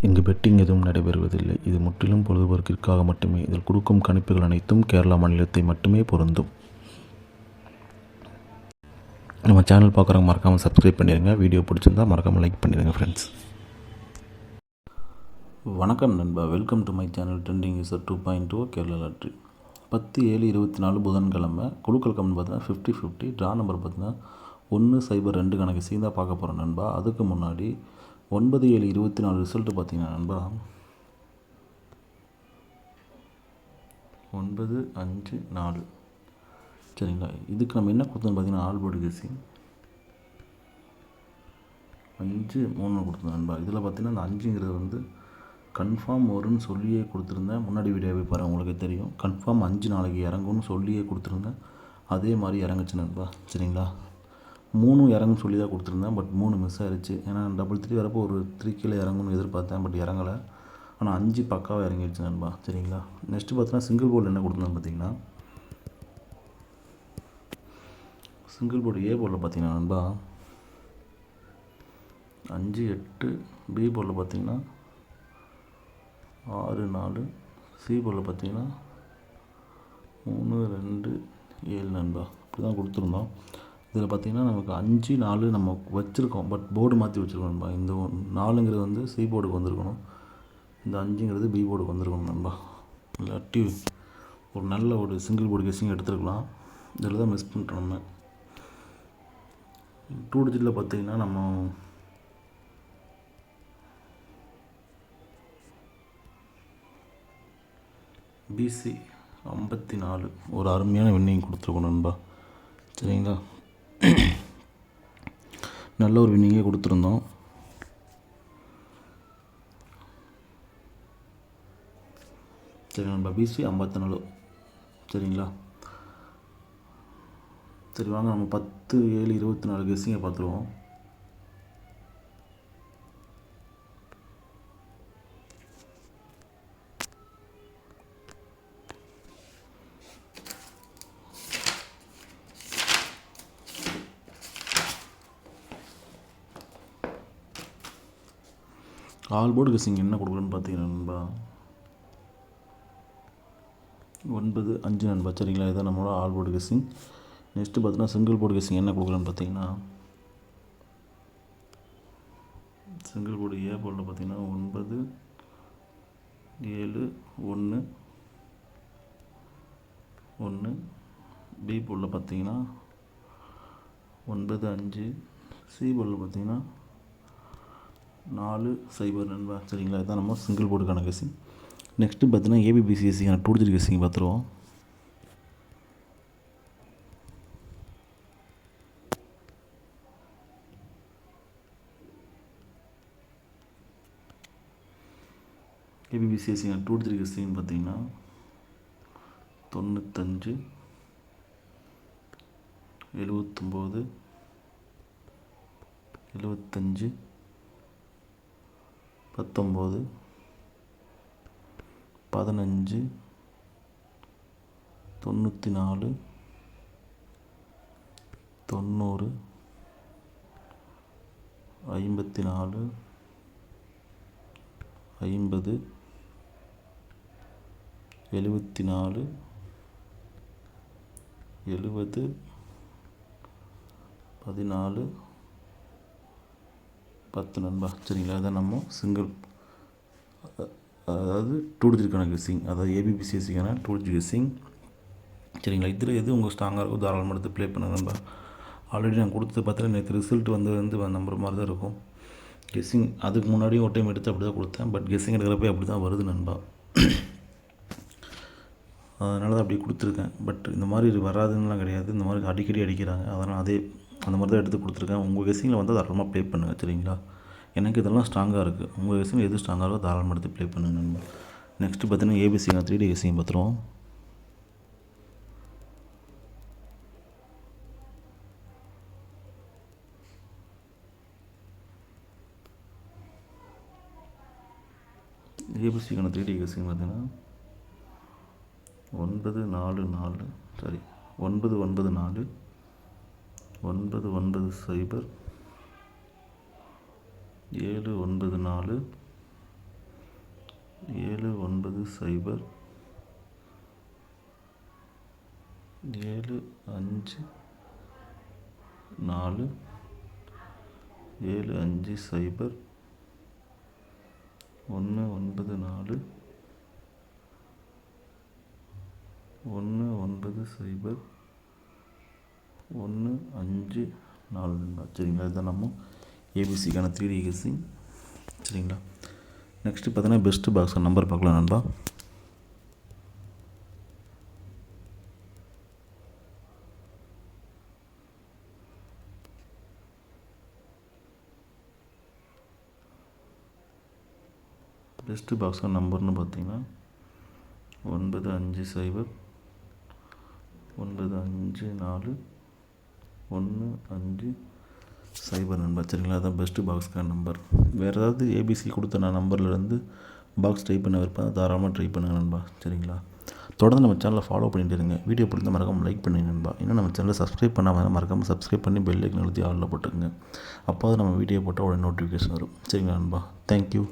இங்கு பெட்டிங் எதுவும் நடைபெறுவதில்லை. இது முற்றிலும் பொழுதுபோக்கிற்காக மட்டுமே. இதில் கொடுக்கும் கணிப்புகள் அனைத்தும் கேரளா மாநிலத்தை மட்டுமே பொருந்தும். நம்ம சேனல் பார்க்குறவங்க மறக்காமல் சப்ஸ்கிரைப் பண்ணிடுங்க. வீடியோ பிடிச்சிருந்தா மறக்காமல் லைக் பண்ணிடுங்க ஃப்ரெண்ட்ஸ். வணக்கம் நண்பா, welcome to my channel trending user 2.2 Kerala lottery. 10/7/24 புதன்கிழமை குழுக்கள் கமெண்ட் பார்த்தீங்கன்னா 50-50. ட்ரா நம்பர் பார்த்தீங்கன்னா 102 கணக்கு சீந்தா பார்க்க போகிறோம் நண்பா. அதுக்கு முன்னாடி 9/7/24 ரிசல்ட்டு பார்த்தீங்கன்னா நண்பா 9-5-4. சரிங்களா, இதுக்கு நம்ம என்ன கொடுத்தோம்னு பார்த்தீங்கன்னா ஆல் போர்டு கெஸ்ஸிங் 5-3 கொடுத்தோம் நண்பா. இதில் பார்த்தீங்கன்னா அந்த 5ங்கிறது வந்து கன்ஃபார்ம் வரும்னு சொல்லியே கொடுத்துருந்தேன். முன்னாடி வீடியோவை பாருங்கள், உங்களுக்கு தெரியும். கன்ஃபார்ம் 5 நாளைக்கு இறங்கும்னு சொல்லியே கொடுத்துருந்தேன். அதே மாதிரி இறங்குச்சு நண்பா. சரிங்களா, 3 இறங்குன்னு சொல்லி தான் கொடுத்துருந்தேன். பட் 3 மிஸ் ஆகிடுச்சு. ஏன்னா 3 வரப்போ ஒரு 3 கீழே இறங்கும்னு எதிர்பார்த்தேன். பட் இறங்கலை. ஆனால் 5 பக்காவாக இறங்கிடுச்சு நண்பா. சரிங்களா, நெக்ஸ்ட்டு பார்த்தீங்கன்னா சிங்கிள் போர்டில் என்ன கொடுத்துருந்தேன் பார்த்தீங்கன்னா சிங்கிள் போர்டு ஏ போர்டில் பார்த்தீங்கன்னா நண்பா 5-8. பி போர்டில் பார்த்தீங்கன்னா 6-4. சி போர்டில் பார்த்தீங்கன்னா 3-2-7 நண்பா. இப்படி தான் கொடுத்துருந்தோம். இதில் பார்த்தீங்கன்னா நமக்கு 5-4 நம்ம வச்சுருக்கோம். பட் போர்டு மாற்றி வச்சுருக்கோம் நண்பா. இந்த 4ங்கிறது வந்து சி போர்டுக்கு வந்திருக்கணும். இந்த 5ங்கிறது பி போர்டுக்கு வந்திருக்கணும் நண்பா. இல்லாட்டி ஒரு நல்ல ஒரு சிங்கிள் போர்டு கெஸ்ஸிங் எடுத்துருக்கலாம். இதில் தான் மிஸ் பண்ணிட்டோம் நம்ம. 2 டிஜிட்டில் பார்த்தீங்கன்னா நம்ம பிசி 54 ஒரு அருமையான வின்னிங் கொடுத்துருக்கோம் நண்பா. சரிங்களா, நல்ல ஒரு வின்னிங்கே கொடுத்துருந்தோம். சரி நண்பா, பிசி 54. சரிங்களா, சரி வாங்க நம்ம 10-7-24 கெஸ்ஸிங்கை பார்த்துருவோம். ஆல் போர்டு கெஸ்ஸிங் என்ன கொடுக்குறேன்னு பார்த்தீங்கன்னா நண்பா 9-5 நண்பா. சரிங்களா, இதான் நம்மளோட ஆல் போர்டு கெஸ்ஸிங். நெக்ஸ்ட்டு பார்த்தீங்கன்னா சிங்கிள் போர்டு கெஸ்ஸிங் என்ன கொடுக்குறேன்னு பார்த்தீங்கன்னா சிங்கிள் போர்டு ஏ போர்டில் பார்த்தீங்கன்னா 9-7-1-1. பி போர்டில் பார்த்தீங்கன்னா 9-5. சி போர்டில் பார்த்தீங்கன்னா 4-0 நண்பா. சரிங்களா, இதுதான் நம்ம சிங்கிள் போர்டுக்கான கெஸ்ஸிங். நெக்ஸ்ட்டு பார்த்தீங்கன்னா ஏபிபிசிஎஸ்சிக்கான 2 டிஜிட் கெஸ்ஸிங் பார்த்துருவோம். ஏபிபிசிஎஸ்சிக்கான 2 டிஜிட் கெஸ்ஸிங் பார்த்தீங்கன்னா 95, 79, 75, 19, 15, 94, 90, 54, 50, 74, 70, 14, 10 நண்பா. சரிங்களா, இதான் நம்ம சிங்கிள் அதாவது 2 டிஜிட்கான கெஸ்ஸிங், அதாவது ஏபிபிசிஎஸ்சிக்கான 2 டிஜிட் கெஸ்ஸிங். சரிங்களா, இதில் எது உங்கள் ஸ்ட்ராங்காக இருக்கோ தாராளமாக எடுத்து ப்ளே பண்ணுங்க நண்பா. ஆல்ரெடி நான் கொடுத்து பார்த்தா நேற்று ரிசல்ட் வந்து நம்புற மாதிரி தான் இருக்கும். கெஸ்ஸிங் அதுக்கு முன்னாடியும் ஒரு டைம் எடுத்து அப்படி தான் கொடுத்தேன். பட் கெஸ்ஸிங் எடுக்கிறப்ப அப்படி தான் வருது நண்பா. அதனால தான் அப்படி கொடுத்துருக்கேன். பட் இந்த மாதிரி வராதுன்னெலாம் கிடையாது. இந்த மாதிரி அடிக்கடி அடிக்கிறாங்க. அதனால் அந்த மாதிரி தான் எடுத்து கொடுத்துருக்கேன். உங்கள் கெஸ்ஸிங்கில் வந்து தாராளமாக ப்ளே பண்ணுங்கள். சரிங்களா, எனக்கு இதெல்லாம் ஸ்ட்ராங்காக இருக்குது. உங்கள் கெஸ்ஸிங் எது ஸ்ட்ராங்காக இருக்கோ தாராளமாக எடுத்து ப்ளே பண்ணுங்கள் நண்பா. நெக்ஸ்ட்டு பார்த்தீங்கன்னா ஏபிசிங்க 3D கெஸ்ஸிங் பார்த்துருவோம். ஏபிசிக்கான 3D கெஸ்ஸிங் பார்த்தீங்கன்னா 9-4-4 சாரி 9-9-4 9-9-0 7-9-4 790 754 750 194 190 154 நண்பா. சரிங்களா, இதுதான் நம்ம ஏபிசிக்கான 3D கெஸ்ஸிங். சரிங்களா, நெக்ஸ்ட்டு பார்த்தீங்கன்னா பெஸ்ட்டு பாக்ஸ் நம்பர் பார்க்கலாம் நண்பா. பெஸ்ட்டு பாக்ஸ் நம்பர்னு பார்த்தீங்கன்னா 950 954 150 நண்பா. சரிங்களா, அதுதான் பெஸ்ட்டு பாக்ஸ்க்கான நம்பர். வேறு ஏதாவது ஏபிசி கொடுத்த நான் நம்பர்லேருந்து பாக்ஸ் ட்ரை பண்ண விருப்பம் தாராளமாக ட்ரை பண்ணுங்கள் நண்பா. சரிங்களா, தொடர்ந்து நம்ம சேனலை ஃபாலோ பண்ணிட்டு இருங்க. வீடியோ பிடிச்சா மறக்காமல் லைக் பண்ணுங்க நண்பா. இன்னும் நம்ம சேனலை சப்ஸ்கிரைப் பண்ணாமல் மறக்காமல் சப்ஸ்கிரைப் பண்ணி பெல் ஐக்கன் அழுத்தி ஆளில் போட்டுக்கோங்க. அப்போ நம்ம வீடியோ போட்டால் உடனே நோட்டிஃபிகேஷன் வரும். சரிங்களா நண்பா, தேங்க்யூ.